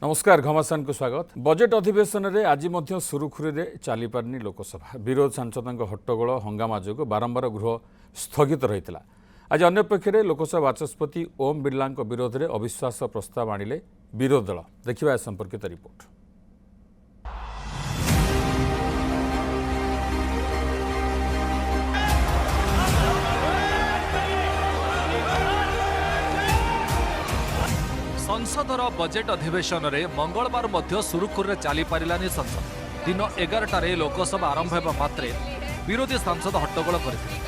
नमस्कार घमासान को स्वागत। बजेट अधिवेशन में आज सुरुखुरी चली पारनी लोकसभा। विरोध सांसद हट्टगोल हंगामा जो बारंबार गृह स्थगित रही है। आज अन्यपक्षे लोकसभा बाचस्पति ओम बिरला विरोध में अविश्वास प्रस्ताव आणिले विरोधी दल। देखा संपर्कित रिपोर्ट। संसदर बजेट अधिवेशन में मंगलवार मध्य सुरुखुरी चली पारानी संसद। दिन 11टार लोकसभा आरंभ होगा मात्रे विरोधी सांसद हट्टगोल करते।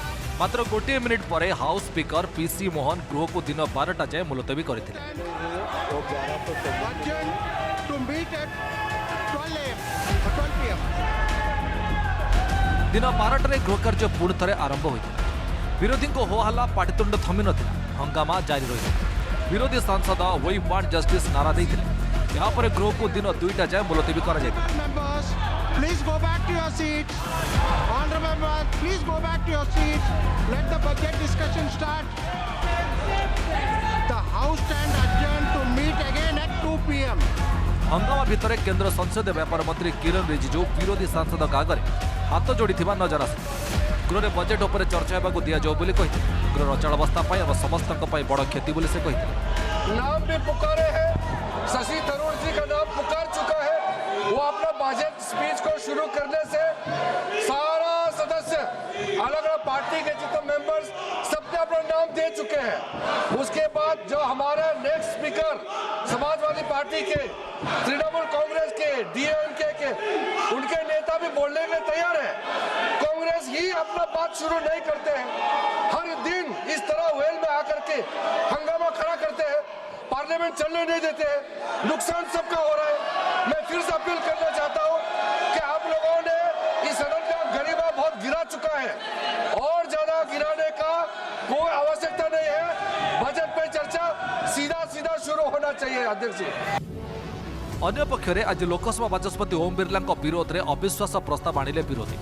मात्र गोटे मिनिट पर हाउस स्पीकर पीसी मोहन गृह को दिन 12टा जाए मुलतवी करते। दिन 12टार गृह कार्य पुणी थे आरंभ होता। विरोधी को हो हल्ला पाटितुंड थमी नथिला, हंगामा जारी रही। विरोधी सांसद वी वांट जस्टिस नारा देते। यहाँ पर गृह को दिन 2टा जाए मुलतवी कर हंगामा भितर केंद्र संसदीय व्यापार मंत्री किरण रिजिजू विरोधी सांसद आगे हाथ जोड़ी नजर आस। गृह बजेट उपर चर्चा होगा दिया जाओ बोली कहते। गृह अचलावस्था और समस्त बड़ क्षति बोली से कहते। नाम भी पुकारे हैं, शशि थरूर जी का नाम पुकार चुका है। वो अपना बजट स्पीच को शुरू करने से सारा सदस्य अलग अलग पार्टी के जितने मेंबर्स सबने अपना नाम दे चुके हैं। उसके बाद जो हमारा नेक्स्ट स्पीकर समाजवादी पार्टी के, तृणमूल कांग्रेस के, डीएमके के उनके नेता भी बोलने के लिए तैयार है। कांग्रेस ही अपना बात शुरू नहीं करते हैं, हर दिन इस तरह वेल में आकर के हंगामा खड़ा करते हैं, पार्लियामेंट चलने नहीं देते हैं। नुकसान सबका हो रहा है। मैं फिर से अपील करना चाहता हूं कि आप लोगों ने इस सदन का गरिमा बहुत गिरा चुका है और ज्यादा गिराने का कोई आवश्यकता नहीं है। बजट पे चर्चा सीधा सीधा शुरू होना चाहिए। अध्यक्ष जी, अन्य पक्षरे आज लोकसभा बाचस्पति ओम बिरला विरोध में अविश्वास प्रस्ताव आणिले विरोधी।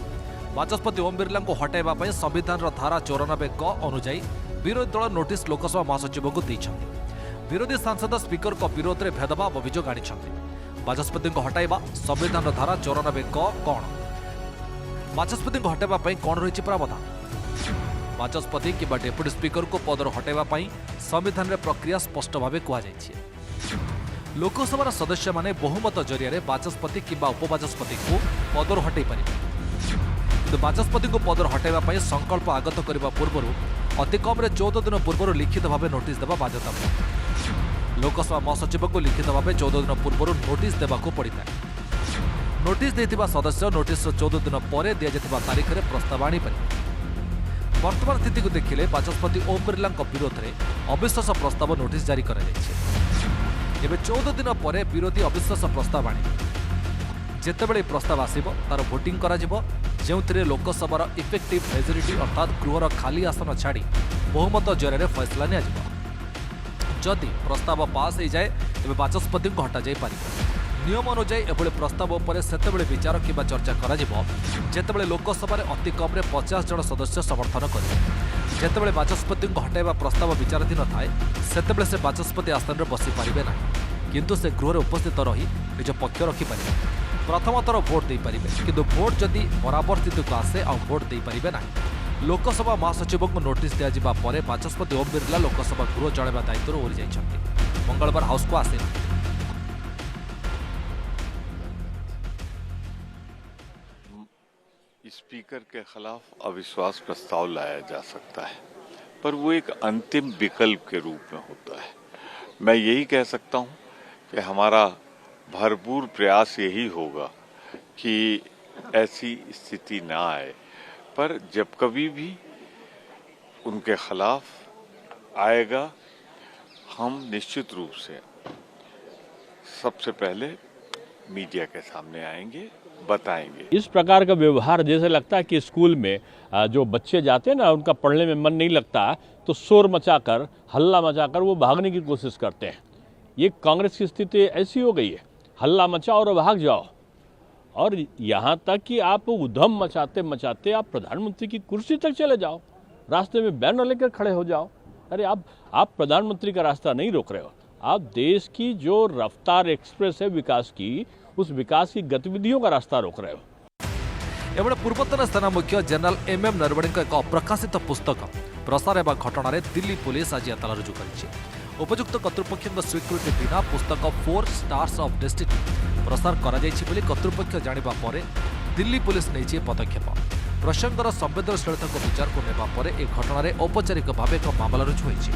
बाचस्पति ओम बिरला को हटाइबा पई संविधान धारा 94 क अनुଯାयी विरोधी दल नोटिस लोकसभा महासचिव को देइछन्ति। विरोधी सांसद स्पीकर को विरोध में भेदभाव अभियोग आनिछन्ति। बाचस्पति को हटाइबा संविधान धारा 94 क कौन? बाचस्पति को हटाइबा पई कौन रही प्रावधान? बाचस्पति किंबा डेप्यूटी स्पीकर को पदर हटाइबा पई संविधान रे प्रक्रिया स्पष्ट भाव कहुଯାଇଛି। लोकसभा सदस्य माने बहुमत जरिया बाचस्पति किंबा उपबाचस्पति को पदर हटाई पारे। किंतु बाचस्पति को पदर हटाइबा पई संकल्प आगत करने पूर्व अति कम 14 दिन पूर्व लिखित भाव नोटिस देवा बाध्यतामूलक। लोकसभा महासचिव को लिखित भाव 14 दिन पूर्व नोटिस देवाक पड़ता है। नोटिस देथिबा सदस्य नोटिस 14 दिन पर दि जाइथिबा तारीख में प्रस्ताव आनीपारे। वर्तमान स्थिति को देखिले बाचस्पति ओम बिरला विरोध में अविश्वास प्रस्ताव नोटिस जारी कर 14 दिन पर विरोधी अविश्वास प्रस्ताव आने जितेबाला प्रस्ताव आसिब तार भोटिंग करा जिवो, जेउथिरे लोकसभार इफेक्टिव मेजोरिटी अर्थात गृहर खाली आसन छाड़ी बहुमत जरिए फैसला निया जिवो। जदि प्रस्ताव पास हो जाए तेज बाचस्पति को हटा जाई पारिबो। नियम अनुसार एभली प्रस्ताव उपर सेतेबेले विचार किंबा चर्चा करा जिवो जेतेबेले लोकसभा अति कम 50 जन सदस्य समर्थन करेंगे। जेतेबेले बाचस्पति को हटाइबा प्रस्ताव विचाराधीन थाए सेतेबेले से बाचस्पति आसन में बसी पारिबे नाही, किंतु से गृह उपस्थित रही निज पक्ष रखिपारे। प्रथम थर भोट दे पारिबे, किंतु भोट जदि परावर्तित को आसे आ भोट दे पारिबे नाही। लोकसभा महासचिव को नोटिस दिया जिबा परे बाचस्पति ओम बिरला लोकसभा गृह चलाइबा दायित्व ओरी जाइछन्ति। मंगलवार हाउस को आसे स्पीकर के खिलाफ अविश्वास प्रस्ताव लाया जा सकता है, पर वो एक अंतिम विकल्प के रूप में होता है। मैं यही कह सकता हूं कि हमारा भरपूर प्रयास यही होगा कि ऐसी स्थिति ना आए, पर जब कभी भी उनके खिलाफ आएगा हम निश्चित रूप से सबसे पहले मीडिया के सामने आएंगे, बताएंगे। इस प्रकार का व्यवहार जैसे लगता है कि स्कूल में जो बच्चे जाते हैं ना, उनका पढ़ने में मन नहीं लगता तो शोर मचाकर, हल्ला मचाकर वो भागने की कोशिश करते हैं। ये कांग्रेस की स्थिति ऐसी हो गई है, हल्ला मचाओ और भाग जाओ। और यहाँ तक कि आप उधम मचाते मचाते आप प्रधानमंत्री की कुर्सी तक चले जाओ, रास्ते में बैनर लेकर खड़े हो जाओ। अरे आप प्रधानमंत्री का रास्ता नहीं रोक रहे हो, आप देश की जो रफ्तार एक्सप्रेस है विकास की, उस विकास की गतिविधियों का रास्ता रोक रहे हो। एवं पूर्वतन सेना मुख्य जनरल एमएम नरवणे एक प्रकाशित पुस्तक प्रसार होगा घटन दिल्ली पुलिस आज एतला रुजु कर उपयुक्त कर्तृपक्ष स्वीकृति बिना पुस्तक 4 स्टार्स ऑफ डेस्टिनी प्रसार कर्तृपक्ष जानिबा परे दिल्ली पुलिस नहीं पदक्षेप प्रसंगर संवेदनशीलता को विचार को नेबा परे ए घटन औपचारिक भाव एक मामला रुजु होइछि।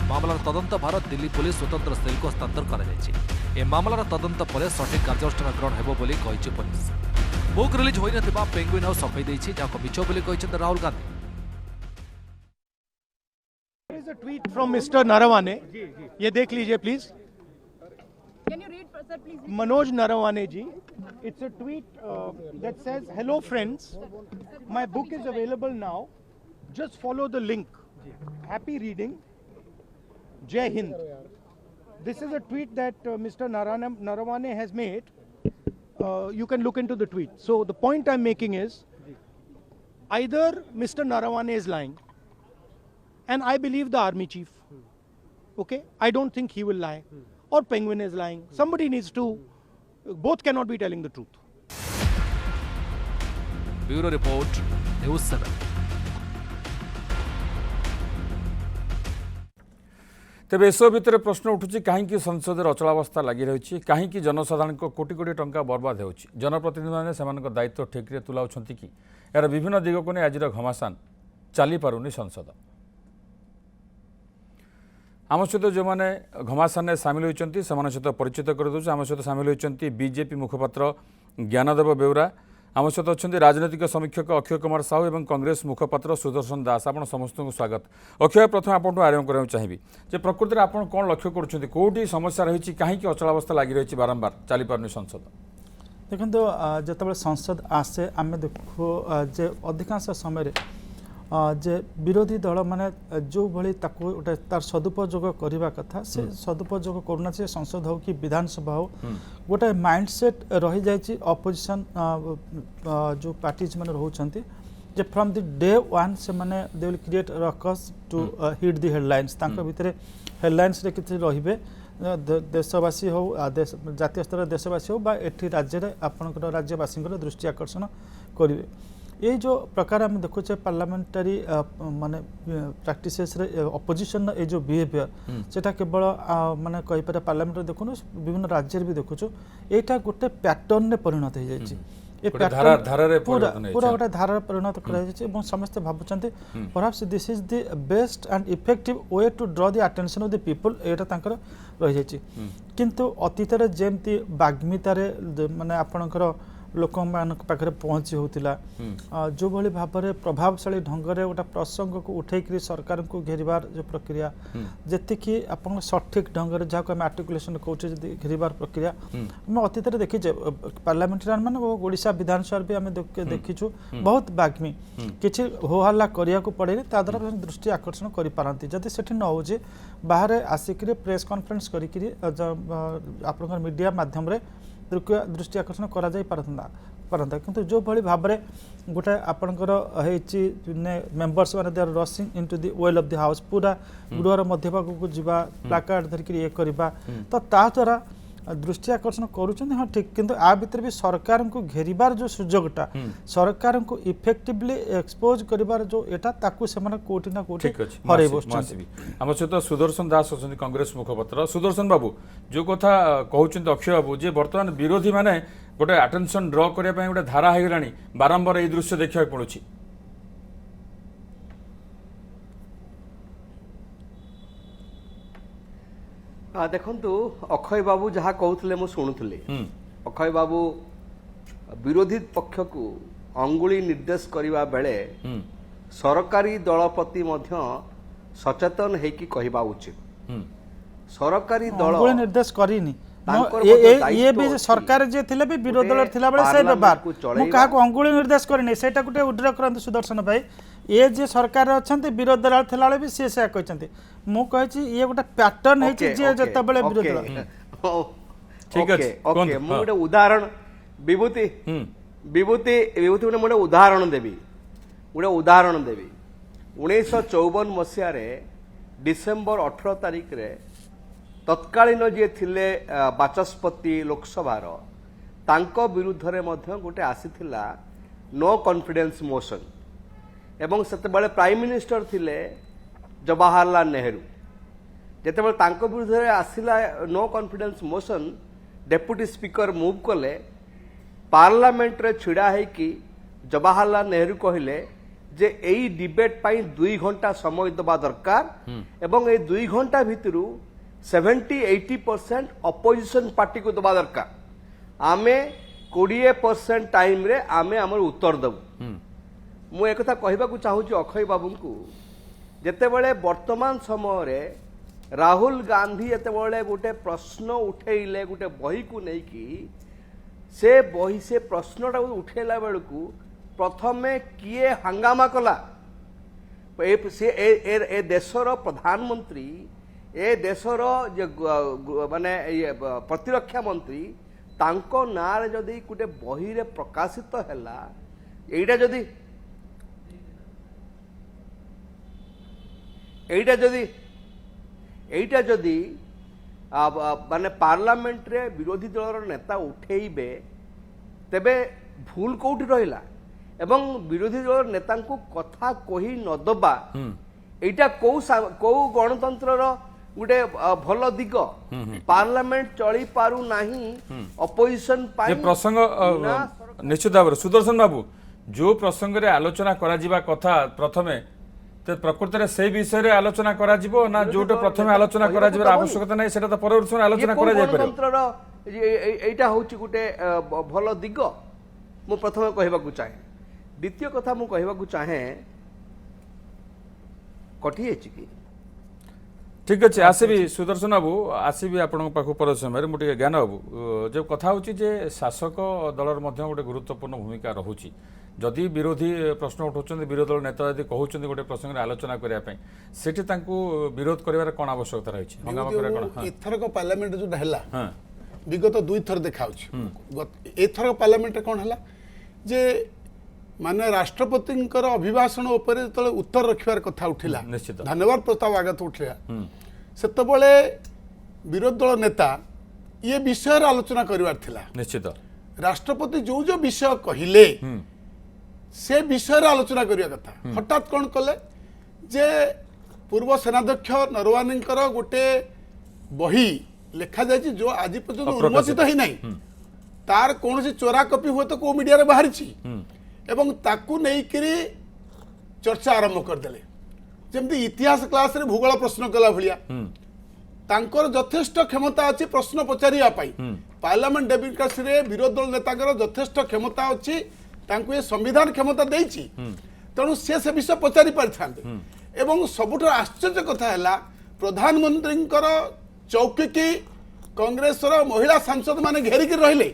मामलार तदंत भार दिल्ली पुलिस स्वतंत्र सेल को हस्तांतर कर मामलार तदंत पर सठिक कार्यानुष्ठान ग्रहण हेबो बोली कहिछि पुलिस। बुक रिलीज होई नथिबा पेंगुइन हाउस सफाई देछि जाको मिछ बोली कहिछन्ते Rahul Gandhi. There is a tweet from Mr. Narawane. ये देख लीजिए please. Can you read, sir, please? Manoj Narawane ji. It's a tweet that says, "Hello friends, my book is available now. Just follow the link. Happy reading. Jai Hind." This is a tweet that Mr. Narawane has made. You can look into the tweet. So the point I'm making is, either Mr. Narawane is lying, and I believe the army chief. Okay, I don't think he will lie, or Penguin is lying. Somebody needs to. Both cannot be telling the truth. Bureau report news 7। तेबे एसब भितर प्रश्न उठुछि कहीं संसद अचलावस्था लगी रही कहीं जनसाधारण को कोटी कोटी टंका बर्बाद होउछि। जनप्रतिनिधि मैंने सेमानक दायित्व ठेकरे तुलाउछन्ति कि यार विभिन्न दिग को नहीं आज घमासान चली पारुनी संसद। आम सहित जो मैंने घमासान सामिल होती सहित परिचित कर दूँ। आम सहित सामिल होती बीजेपी मुखपात्र ज्ञानदेव बेउरा, आम सहित अच्छा राजनैतिक समीक्षक अक्षय कुमार साहू और कांग्रेस मुखपात्र सुदर्शन दास। आप समस्त को स्वागत। अक्षय, प्रथम आपको आरंभ करने चाहिए जे प्रकृति में आप कौन लक्ष्य करुँच कौटी समस्या रही कहीं अचलावस्था लगी रही बारंबार चली पारनी संसद। देखो जो संसद आसे आम देखु जे अधिकांश समय जे विरोधी दल माने जो भली ताको गोटे तार सदुपयोग करने कथा से सदुपयोग करना से संसद हो कि विधानसभा हो गोटे माइंडसेट रही जाइए अपोजिशन जो पार्टीज मैंने रोचंती जे फ्रॉम द डे वन से माने they will create ruckus to hit the headlines तांको भितरे हेडलाइंस रे किछि रहिबे देशवासी हो जातीय स्तर देशवासी हो बा एठी राज्य रे आपनकर राज्यवासी दृष्टि आकर्षण करिवे। ये जो प्रकार आम देखुचे पार्लियामेंटारी माने प्रैक्टिसेस रे अपोजिशन ये जो बिहेवियर सेटा केवल माने कहि पारे पार्लियामेंट रे देखुनु विभिन्न राज्य भी देखुछु एटा गोटे पैटर्न रे परिणत हो जायछि। ए पैटर्न पूरा गोटे धारा परिणत करा जायछि एवं समस्त भाबुचंती perhaps this is the best and effective way to draw the attention of the people एटा तांकर रहि जायछि। किंतु अतीत रे जेमती बाग्मितारे माने आपनकर लोक पाखे पहुँची होता जो भली भाव में प्रभावशाली ढंग से गोटे प्रसंग को उठेक सरकार को घेरबार जो प्रक्रिया जी आप सठिक ढंग से जहाँ आर्टिकुलेसन कौचे घेरबार प्रक्रिया आम अतीत देखीचे पार्लियामेंटारियन मान ओडिशा विधानसभा भी आम देखीचु बहुत बाग्मी किसी होहल्ला करिया को पड़े द्वारा दृष्टि आकर्षण कर पारती जदि से न हो बाहर आसिक प्रेस कॉन्फ्रेंस करी आप मीडिया माध्यम दृष्टि आकर्षण करा जाई पारंता किंतु जो भली भाव में गोटे आपणकर मेंबर्स माने they are rushing into the well of the house पूरा गृहर मध्यभाग को जीवा प्लाकार्ड धरिक ये करबा तो ता द्वारा दृष्टि आकर्षण करुछन। हाँ ठीक किंतु आ भितर भी सरकार को घेरिबार जो सुजोगटा सरकार को इफेक्टिवली एक्सपोज करिबार जो एटा ताकू से माने कोटी ना कोटी हरै बसछन। हम सहित सुदर्शन दास अछन कांग्रेस मुखपात्र। सुदर्शन बाबू जो कथा कहउछन अक्षय बाबू जे वर्तमान विरोधी माने गोटे अटेंशन ड्रॉ करिया पय गोटे धारा हे गलानी बारंबार ए दृश्य देखिया पड़ुछि। देखु अक्षय बाबू जहाँ कहते मुझे शुणुली अक्षय बाबू विरोधी पक्ष को अंगुली निर्देश करने बेले सरकारी दल प्रति सचेतन होकि कहवा उचित। सरकारी दल अंगुली निर्देश करनी ये भी सरकार जे थिले भी विरोधी दल थिला बेले से व्यवहार मु काहा को अंगुली निर्देश करनी सेटा गुटे उड्र करंत सुदर्शन भाई ये जे सरकार अछंती विरोधी दल थिला बेले भी से कहचंती मु कहछि ये गोटे पैटर्न है जे जत्ता बेले विरोधी दल ठीक है ओके मु गोटे उदाहरण विभूति विभूति विभूति गोटे उदाहरण देबी 1954 मसिया रे डिसेंबर 18 तारिख रे तत्कालीन जी थिले बाचस्पति लोकसभार तांको विरुद्धरे मध्य गोटे आसीथिला नो कॉन्फिडेंस मोशन एवं सेतेबेले प्राइम मिनिस्टर थिले जवाहरलाल नेहरू जेतेबेले तांको विरुद्धरे आसिला no confidence motion deputy speaker move कले पार्लियामेंट रे छिड़ा है कि जवाहरलाल नेहरू कहले जे एई डिबेट पाई 2 घंटा समय दबा दरकार एवं ए 2 घंटा भितरु 70-80% अपोजिशन पार्टी को दबा दरकार आमे 20% टाइम रे आमे हमर उत्तर दबु मु एक कथा कहबा को चाहू अक्षय बाबू को जेतेबेले वर्तमान समय रे राहुल गांधी एतेबेले गोटे प्रश्न उठेइले गोटे बही को नहीं कि से बही से प्रश्नटा उठेला बेलू प्रथमे किए हंगामा कला ए देशर प्रधानमंत्री ए देशर माने प्रतिरक्षा मंत्री तांको नारे जदि गोटे बही रे प्रकाशित हैला एइटा जदि माने पार्लियामेंट रे विरोधी दलर नेता उठेइबे तेबे भूल कोठी रहिला एवं विरोधी दल नेता को कथा कही न दबा एइटा को गणतंत्र गोटे भल दिग पार्लियामेंट चली पारु नाही अपोजिशन पाई प्रसंग निश्चित भाव सुदर्शन बाबू जो प्रसंग रे आलोचना करा जिबा कथा प्रथमे तो प्रकृत में से विषय रे आलोचना करा जिवो ना जोटे प्रथमे आलोचना करा जिबार आवश्यकता नै सेटा तो परवर्ती समय आलोचना करा जाय पारे गणतंत्र एइटा होची गोटे भल दिग मु प्रथमे कहबा को चाहे द्वितीय कथा मु कहबा को चाहे कठी अछि कि ठीक अच्छे आसबि सुदर्शन बाबू आसबि आपण पाख पर समय मुझे ज्ञान बाबू जो कथा होची जे शासक दलर मध्य गोटे गुरुत्वपूर्ण भूमिका रहुची जदि विरोधी प्रश्न उठाउछन विरोधी दल नेता यदि कहउछन गोटे प्रसंग आलोचना करिया पई सेठी तांकू विरोध करिवार कोन आवश्यकता रहिछि हंगामा करिया कोन इथरक पार्लियामेंट जो हला हां विगत 2 थर देखाउछ एथरक पार्लियामेंट कोन हला जे माने राष्ट्रपतिंकर अभिभाषण उपरे तले उत्तर रखिवार कथा उठिला धन्यवाद प्रस्ताव आगत उठिला सेतबेले विरोधी दल नेता ये विषय आलोचना करिवार थिला निश्चित राष्ट्रपति जो जो विषय कहिले से विषय आलोचना करिया कथा हठात कौन कले जे पूर्व सेनाध्यक्ष नरवानीकर गोटे बही लेखा जाय जो आज पर्यंत उन्मोचित ही नहीं तार कौन सी चोरा कॉपी हुए तो को मीडिया रे बाहरी छी एवं ताकू नहीं करी चर्चा आरंभ करदेले जमती इतिहास क्लास रे भूगोल प्रश्न कला भलिया तांकर यथेष्ट क्षमता अछि प्रश्न पचारिया पाई पार्लियामेंट डेमोक्रेसी रे विरोधी दल नेताकर यथेष्ट क्षमता अछि तांकू ये संविधान क्षमता देछि तेणु से विषय पचारि पारिथांते एवं सबुठो आश्चर्य कथा हैला प्रधानमंत्रीकर चौकी की कांग्रेसर महिला सांसद माने घेरिक रहिले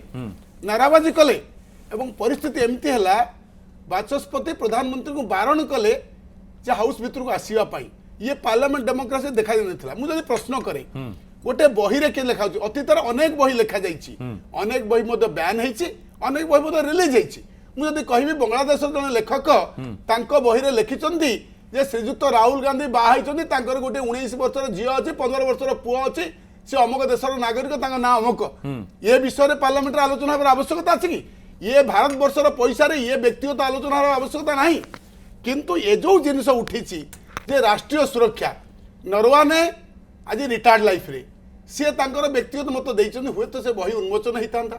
नाराबाजी कले एवं परिस्थिति एमती हैला बाचस्पति प्रधानमंत्री को बारण कले जे हाउस भीतर को आसीबा पाई ये पार्लियामेंट डेमोक्रेसी देखा जाइनथिला मु जदि प्रश्न करे गोटे बही रे के लेखा अतीतर अनेक बही लेखा जाइछि अनेक बही मध्य बैन हेछि अनेक बही मध्य रिलीज हेछि मु जदि कहिबी बांग्लादेश जने लेखक तांको बही रे लिखिचंदी जे श्रीजुक्त राहुल गांधी बाहाइचंदी तांकर गोटे 19 वर्षर झियो अछि 15 वर्षर पुओ अछि से अमुक देशर नागरिक तांका ना अमुक ये विषय रे पार्लियामेंट रे आलोचना कर आवश्यकता अछि कि ये भारत वर्षर पैसा रे ये व्यक्तिगत आलोचना आवश्यकता नहीं किंतु ये जो जिनिस उठी जे राष्ट्रीय सुरक्षा नरवाने आज रिटायर्ड लाइफ रे सी तांकर व्यक्तिगत मत देइछन हुए तो से बही उन्मोचन होता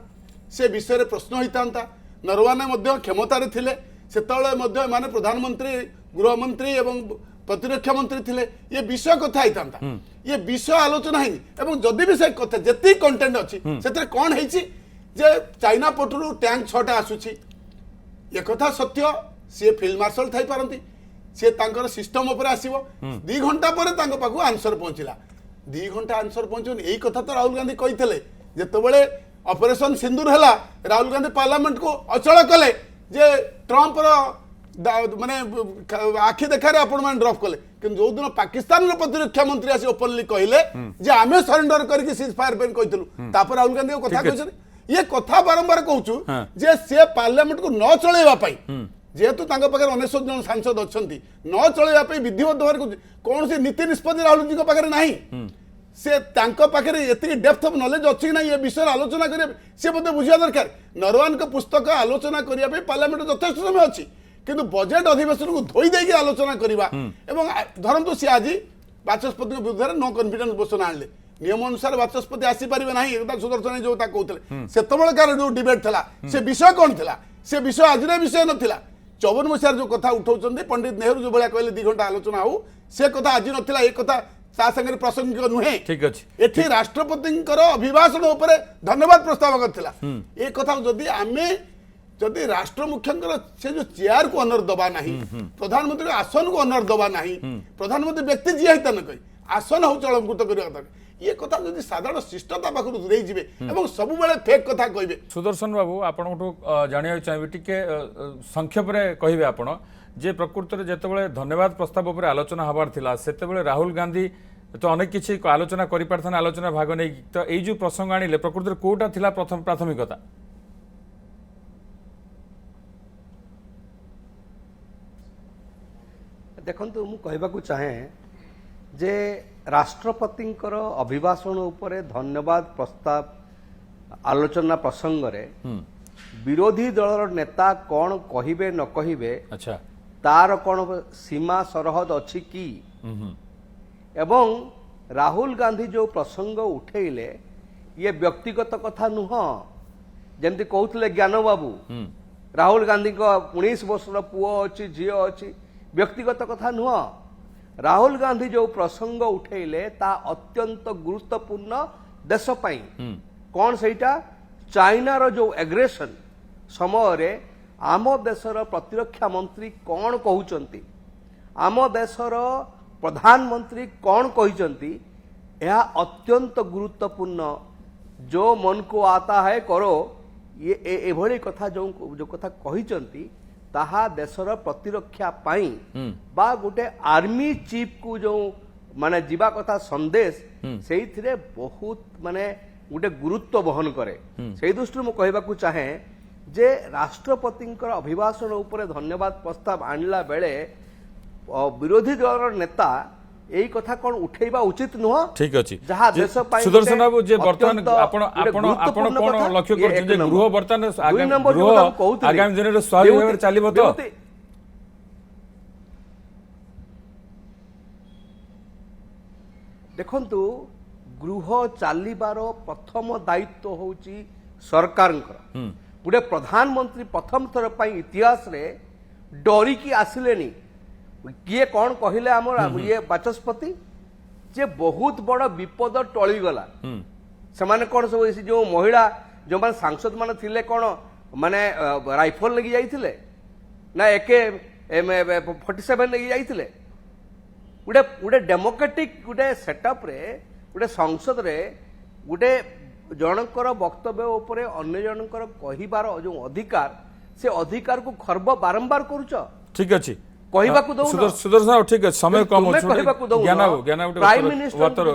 से विषय रे प्रश्न होता नरवाने मध्य क्षमता रे थिले सेतळे मध्य माने प्रधानमंत्री गृहमंत्री एवं प्रतिरक्षा मंत्री थिले ये विषय कथा होता ये विषय आलोचना है एवं जदि भी से कथा जति कंटेंट अछि सेतरे कोन हेछि जे चाइना पटरू टैंक 6टा आसुछि ये कथा सत्य सी फील्ड मार्शल थाई पारंती सी तांकर सिस्टम ऊपर आसीबो 2 घंटा पर तांको पाखु आंसर पहुंचला 2 घंटा आंसर पहुंचन एई कथा तो राहुल गांधी कहितले जेतेबेले ऑपरेशन सिंदूर हला राहुल गांधी पार्लियामेंट को अचल कले जे ट्रंप माने आखि देखारे आपण मान ड्रॉप कले कि जो दिन पाकिस्तान रो प्रतिरक्षा मंत्री आसी ओपनली कहले जे आमे सरेंडर करके सीज फायर पेन कहितलु तापर राहुल गांधी को कथा कहछन ये कथा बारंबार कहूँ जे से पार्लियामेंट को न चलैबा पाई जेहेतु तांका पाखे 19 जन सांसद अच्छा न चलैबा पाई विधिवत भाव कौन सी नीति निष्पत्ति राहुल जी पाखे नहीं से तांको पाखरे एतिक डेप्थ ऑफ नॉलेज अछि ना ये विषय आलोचना करिया से मते बुझिया दरकार नरवान को पुस्तक आलोचना करिया पे पार्लियामेंट यथेष्ट समय अछि किंतु बजेट अधिवेशन को धोई देकी आलोचना करिवा एवं धरंतु से आज बाचस्पति विरुद्ध नो कॉन्फिडेंस मोशन आणले नियम अनुसार बाचस्पति आसी परिबे नाही एकदा सुदर्शन जो ता कहतले सेतबेले कार जो डिबेट थला से विषय कोन थला से विषय आजिरे विषय नथिला 54 मसियार जो कथा उठाउचंदी पंडित नेहरू जो भलिया कहले 2 घंटा आलोचना हो से कथा आज नथिला ए कथा ता संगे प्रासंगिक नुहे ठीक अछि एठी राष्ट्रपतिंकर अभिभाषण उपरे धन्यवाद प्रस्ताव करथिला ए कथा जदी आमे जदि राष्ट्र मुख्यंकर से जो चेयर को ऑनर दबा नहीं प्रधानमंत्री आसन को ऑनर दबा नहीं प्रधानमंत्री व्यक्ति जी हित न कहि आसन हो चलंकृत करिया कथा ये कथा जदि साधारण शिष्टता पाखरु दूरे जिवे एवं सब बेले फेक कथा कहबे सुदर्शन बाबू आपनठू जानिया चाहिए टिके संक्षेप रे कहिबे आपण जे प्रकृति रे जेतेबेले धन्यवाद प्रस्ताव उपरे आलोचना हबार थिला सेतेबेले राहुल गांधी तो अनेक किछि आलोचना करि पारथन आलोचना भाग नै तो एई जो प्रसंग आनिले प्रकृति रे कोटा थिला प्रथम प्राथमिकता देखंतु मु कहबाकू चाहे जे राष्ट्रपतिंकर अभिभाषण उपरे धन्यवाद प्रस्ताव आलोचना प्रसंग रे विरोधी दलर नेता कौन कहिबे न कहिबे अच्छा तार कौन सीमा सरहद अछि कि एवं राहुल गांधी जो प्रसंग उठेइले ये व्यक्तिगत कथा नुह जेमती कहउतले ज्ञान बाबू राहुल गांधी को 19 वर्षर पुओ अछि झियो अछि व्यक्तिगत कथा नुह राहुल गांधी जो प्रसंग उठेइले ता अत्यंत गुरुत्वपूर्ण देश पाई कौन सेटा चाइना रो जो एग्रेशन समय रे आम देशर प्रतिरक्षा मंत्री कौन कहउचंती आम देशर प्रधानमंत्री कौन कहिचंती यह अत्यंत गुरुत्वपूर्ण जो मन को आता है करो ये एभली कथा जो कथा कहिचंती ताहा देशर प्रतिरक्षा पाई बा गोटे आर्मी चीफ को जो माने जीवा कथा संदेश सेइथिरे बहुत माने गोटे गुरुत्व बहन करे सेई दृष्टि मु कहबाकू चाहे जे राष्ट्रपतिंकर अभिभाषण उपरे धन्यवाद प्रस्ताव आनिला बेले विरोधी दलर नेता एई कथा कोन उठेबा उचित नुह ठीक अछि जहा देश पाई सुदर्शन बाबू जे वर्तमान आपण कोन लक्ष्य करछन जे गृह वर्तमान आगामी दिन रे स्वाभाविक भाबे चलिबो तो देखंतु गृह चलिबार प्रथम दायित्व होउची सरकारंकर गोटे प्रधानमंत्री प्रथम थर पाई इतिहास रे डरी की आसिलेनी किए कौन कहले आमर ये बाचस्पति जे बहुत बड़ विपद टली गला से माने कौन सब जो महिला जो माने सांसद माने थिले कौन माने राइफल लेके जाइथिले ना एके 47 लेके जाइथिले गोटे डेमोक्रेटिक गोटे सेटअप रे गोटे संसद रे गोटे जनकर वक्तव्य उपरे अन्य जनकर कहिबार जो अधिकार से अधिकार को खर्ब बारंबार करूछ ठीक अछि कहबाकू दउ सुदर्शन ठीक अछि समय कम अछि कहबाकू दउ ज्ञान प्राइम मिनिस्टर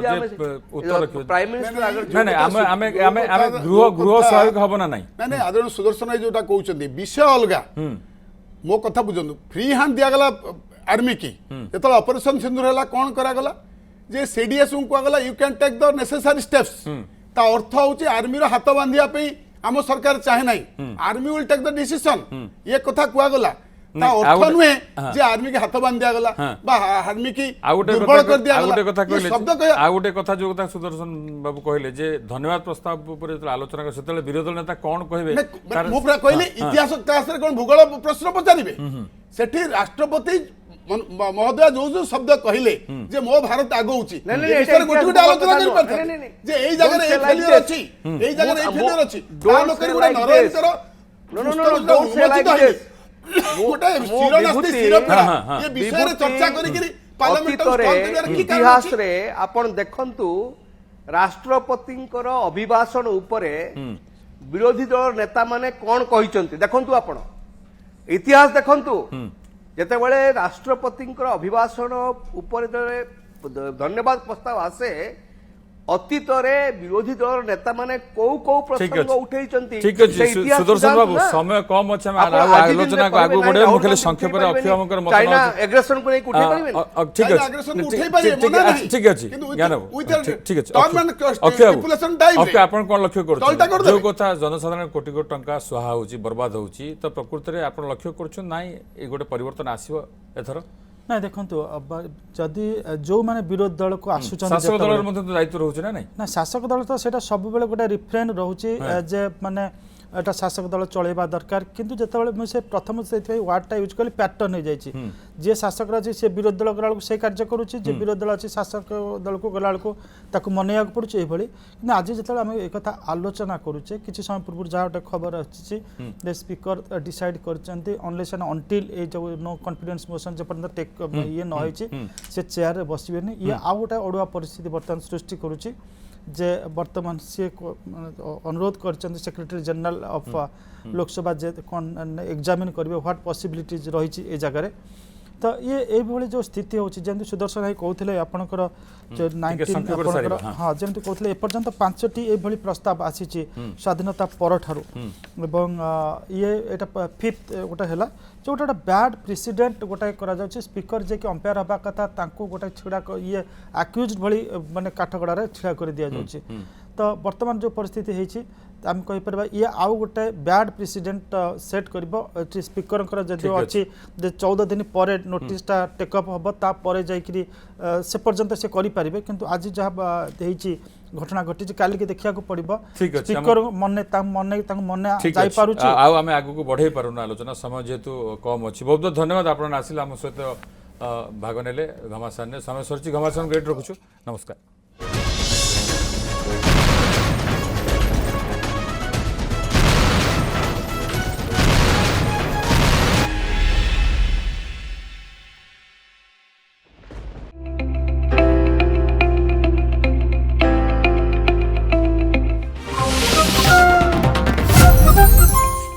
उत्तर प्राइम मिनिस्टर नहीं अगर नहीं आमे गृह सहायक हबना नहीं नहीं आदरणीय सुदर्शन जोटा कहउचंदी विषय अलगा मो कथा बुझंदु फ्री हैंड दिया गला आर्मी की जेतला ऑपरेशन सिंदूर हला कोन करा गला जे सीडीएस को कहला you can take the necessary steps ता अर्थ होची आर्मी रो हाथ बांधिया पे आम सरकार चाहे नहीं army will take the decision ये कथा कुआ गला ता अर्थ नुहे जे आर्मी के हाथ बांध दिया गला बा आर्मी की दुर्बल कर दिया गला शब्द कह आ गोटे कथा जो कथा सुदर्शन बाबू कहले जे धन्यवाद प्रस्ताव ऊपर आलोचना कर सेतले विरोधी नेता कोन कहबे मो पूरा कहले इतिहास क्लास रे कोन भूगोल प्रश्न पचारिबे सेठी राष्ट्रपति महोदय जो शब्द कहले जे मो भारत आगौची गोटे गोटे आलोचना कर पारथि जे एई जगह रे फेलियर अछि एई जगह रे फेलियर अछि ता लोकर गोटे नरंतर डोंट से लाइक दिस गोटे शिरोनास्ति शिरोपीड़ा ये विषय रे चर्चा करी करी पार्लियामेंट इतिहास रे आपण देखंतु राष्ट्रपतिंकर अभिभाषण उपरे विरोधी दल नेता माने कोन कहिचंती देखंतु आपण इतिहास देखंतु जेतेबेले राष्ट्रपतिंकर अभिभाषण उपरे धन्यवाद प्रस्ताव आसे ଅତୀତରେ ବିରୋଧୀ ଦଳର ନେତା ମାନେ କୋଉ କୋଉ ଠିକ ପ୍ରସଙ୍ଗ ଅଛି। ଉଠେଇଛନ୍ତି ଠିକ ଅଛି ସେ ଇତିହାସ ସୁଦର୍ଶନ ଯାଆନ୍ତୁ ବାବୁ ନା। ସମୟ କମ ଅଛି ଆମେ ଆପଣ ଆଜି ଆଲୋଚନା ଦିନରେ ଆଗକୁ କହିବେ ବଢିବା ନାଇଁ, ମୁଁ ଖାଲି ରାହୁଲ ସଂକ୍ଷେପରେ ଗାନ୍ଧୀ ଅକ୍ଷୟ ବାବୁଙ୍କର ମତ ଚାଇନା ନେଉଛି। ଆଗ୍ରେସନକୁ ନେଇ ଉଠେଇ ପାରିବେନି। ଠିକ ଚାଇନା ଅଛି aggression ଠିକ- ଉଠେଇ ପାରିବେ, ଠିକ- ମନା ନାହିଁ। ଠିକ ଅଛି କିନ୍ତୁ ଜ୍ଞାନ with ବାବୁ, the ଠିକ ଅଛି term and Akshay babu, stipulation time ରେ। ଅକ୍ଷୟ ଆପଣ କଣ ଲକ୍ଷ୍ୟ ଦଳଟା କରୁଛନ୍ତି କରିଦେବେ। ଯୋଉ କଥା ଜନସାଧାରଣ କୋଟି କୋଟି ଟଙ୍କା ସୁହା ହଉଛି ବର୍ବାଦ ହଉଛି ତ ପ୍ରକୃତରେ ଆପଣ ଲକ୍ଷ୍ୟ କରୁଛନ୍ତି ନାଇଁ ଏ ଗୋଟେ ପରିବର୍ତ୍ତନ ଆସିବ ଏଥର ନାଇଁ ଦେଖନ୍ତୁ ଯଦି ଯେଉଁମାନେ ବିରୋଧୀ ଦଳକୁ ଆସୁଛନ୍ତି ଶାସକ ଦଳର ଯେତେବେଳେ- ମଧ୍ୟ ଦାୟିତ୍ୱ ରହୁଛି ନା ନାଇଁ ନା ଶାସକ ଦଳ ତ ସେଇଟା ସବୁବେଳେ ଗୋଟେ ରିଫ୍ରେନ୍ ରହୁଛି ଯେ ମାନେ এটা শাসক দল চলাইবা দরকার কিন্তু যেতবে মু সে প্রথম সেইপাই ওয়ার্ডটা ইউজ কলি প্যাটর্ন হয়ে যাই যে শাসক আছে সে বিরোধী দল গলা বেড়ে সেই কার্য করুছে যে বিরোধী দল আছে শাসক দলক গলা বেড়ে তাকে মনাইବାକୁ পড়ুছে এইভাবে কিন্তু আজ যেতবে আমি এই কথা আলোচনা করুছে কিছু সময় পূর্ব যা গোটে খবর আসছে যে স্পিকর ডিসাইড করছেন অনলেস এন্ড অনটিল এই যে নো কনফিডেন্স মোশন যে পর্যন্ত টেক ইয়ে ন হয়েছে সে চেয়ারে বসবেনি ইয়ে আউ গোটে অড়ুয়া পরিস্থিতি বর্তমান সৃষ্টি করুছে যে বর্তমান সে অনুরোধ করছেন সেক্রেটারি জেনারেল অফ লোকসভা যে কোন এক্সামিন করবে হোয়াট পসিবিলিটিজ রয়েছে এই জায়গায় তো ইয়ে এইভাবে যে স্থিতি হচ্ছে যেমন সুদর্শন ভাই কৌলে আপনার যে 19 হ্যাঁ যেমন কৌলে এপর্যন্ত 5টি এইভাবে প্রস্তাব আসিছে স্বাধীনতা পরঠারু এবং ইয়ে এটা ফিফথ গোটা হেলা যে গোটা ব্যাড প্রেসিডেন্ট গোটাଏ କରାଯାଉଛି স্পিকর যে কি অম্পায়ার হওয়া কথা তাঁকু গোটাଏ ছিড়া ইয়ে আক্ୟୁজড ভଳି মানে কাঠগড়ারে ছিড়া করে দিয়া যাচ্ছে তো বর্তমান যে পরিস্থিতি হয়েছে আমি কইপার ইয়ে আউ গোটে ব্যাড প্রেসিডেন্ট সেট করব স্পিকরଙ୍କର যদি অছি যে 14 দিন পরে নোটিসটা টেক অপ হব তাপরে যাইকি সে পর্যন্ত সে করিপারিবে কিন্তু আজ যা হয়েছি ঘটনা ঘটিছে কালিকে দেখা পড়ব স্পিকর মনে মনে যাই পারুছে আউ আমি আগুক বঢ়াই পারুনা আলোচনা সময় যেহেতু কম ଅଛି ବହୁତ ବହୁତ ଧନ୍ୟବାଦ ଆପଣ ଆସିଲେ ଆମ ସହିତ ଭାଗ ନେଲେ ଘମାସାନରେ ସମୟ ସରିଛି ଘମାସାନ ଗ୍ରେଡ୍ ରଖୁଛୁ ନମସ୍କାର।